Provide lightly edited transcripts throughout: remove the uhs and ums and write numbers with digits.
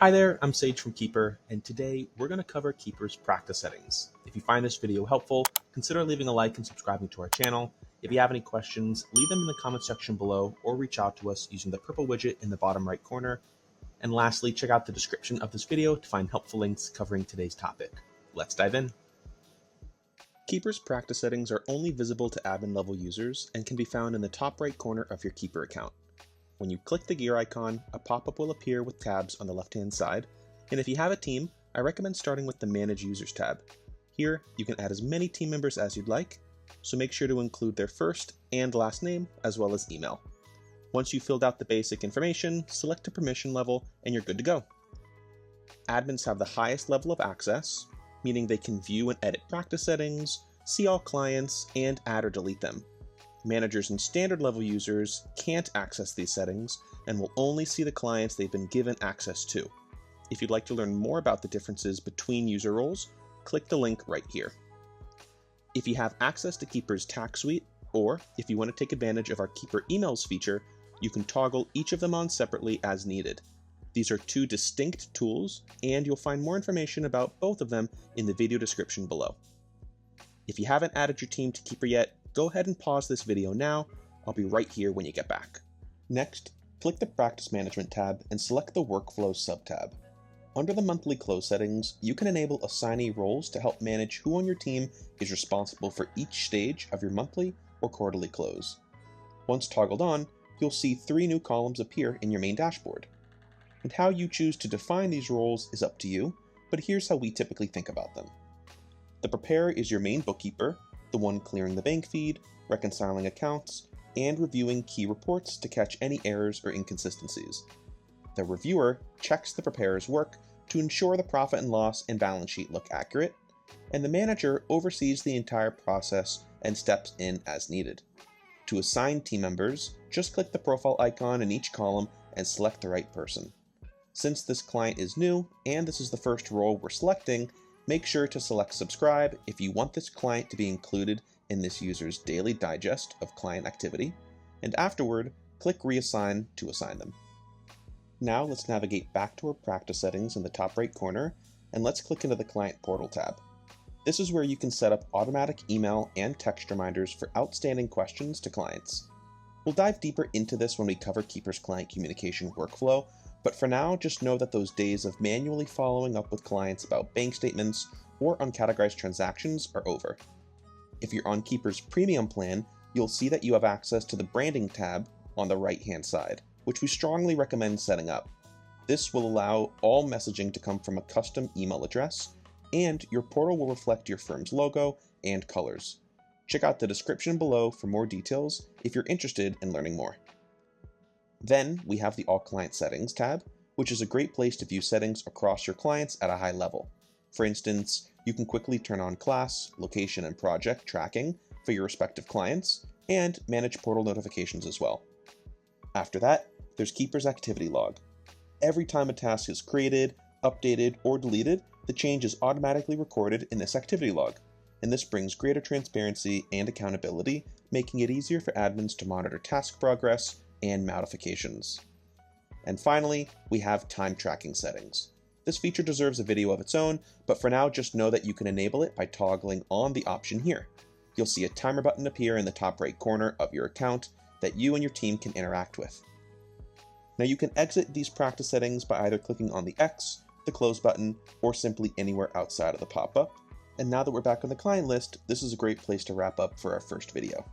Hi there, I'm Sage from Keeper, and today we're going to cover Keeper's practice settings. If you find this video helpful, consider leaving a like and subscribing to our channel. If you have any questions, leave them in the comment section below or reach out to us using the purple widget in the bottom right corner. And lastly, check out the description of this video to find helpful links covering today's topic. Let's dive in. Keeper's practice settings are only visible to admin level users and can be found in the top right corner of your Keeper account. When you click the gear icon, a pop-up will appear with tabs on the left-hand side, and if you have a team, I recommend starting with the Manage Users tab. Here, you can add as many team members as you'd like, so make sure to include their first and last name, as well as email. Once you've filled out the basic information, select a permission level, and you're good to go. Admins have the highest level of access, meaning they can view and edit practice settings, see all clients, and add or delete them. Managers and standard level users can't access these settings and will only see the clients they've been given access to. If you'd like to learn more about the differences between user roles, click the link right here. If you have access to Keeper's tax suite, or if you want to take advantage of our Keeper emails feature, you can toggle each of them on separately as needed. These are two distinct tools, and you'll find more information about both of them in the video description below. If you haven't added your team to Keeper yet, go ahead and pause this video now. I'll be right here when you get back. Next, click the Practice Management tab and select the Workflow sub-tab. Under the monthly close settings, you can enable assignee roles to help manage who on your team is responsible for each stage of your monthly or quarterly close. Once toggled on, you'll see 3 new columns appear in your main dashboard. And how you choose to define these roles is up to you, but here's how we typically think about them. The preparer is your main bookkeeper, the one clearing the bank feed, reconciling accounts, and reviewing key reports to catch any errors or inconsistencies. The reviewer checks the preparer's work to ensure the profit and loss and balance sheet look accurate, and the manager oversees the entire process and steps in as needed. To assign team members, just click the profile icon in each column and select the right person. Since this client is new and this is the first role we're selecting, make sure to select subscribe if you want this client to be included in this user's daily digest of client activity, and afterward, click reassign to assign them. Now let's navigate back to our practice settings in the top right corner, and let's click into the Client Portal tab. This is where you can set up automatic email and text reminders for outstanding questions to clients. We'll dive deeper into this when we cover Keeper's client communication workflow, but for now, just know that those days of manually following up with clients about bank statements or uncategorized transactions are over. If you're on Keeper's premium plan, you'll see that you have access to the branding tab on the right-hand side, which we strongly recommend setting up. This will allow all messaging to come from a custom email address, and your portal will reflect your firm's logo and colors. Check out the description below for more details if you're interested in learning more. Then we have the All Client Settings tab, which is a great place to view settings across your clients at a high level. For instance, you can quickly turn on class, location, and project tracking for your respective clients, and manage portal notifications as well. After that, there's Keeper's Activity Log. Every time a task is created, updated, or deleted, the change is automatically recorded in this activity log, and this brings greater transparency and accountability, making it easier for admins to monitor task progress and modifications. And finally, we have time tracking settings. This feature deserves a video of its own, but for now just know that you can enable it by toggling on the option here. You'll see a timer button appear in the top right corner of your account that you and your team can interact with. Now you can exit these practice settings by either clicking on the X, the close button, or simply anywhere outside of the pop-up. And now that we're back on the client list, this is a great place to wrap up for our first video.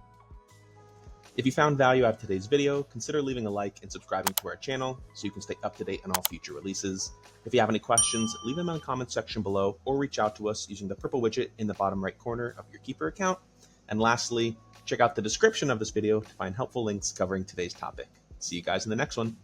If you found value out of today's video, consider leaving a like and subscribing to our channel so you can stay up to date on all future releases. If you have any questions, leave them in the comment section below or reach out to us using the purple widget in the bottom right corner of your Keeper account. And lastly, check out the description of this video to find helpful links covering today's topic. See you guys in the next one.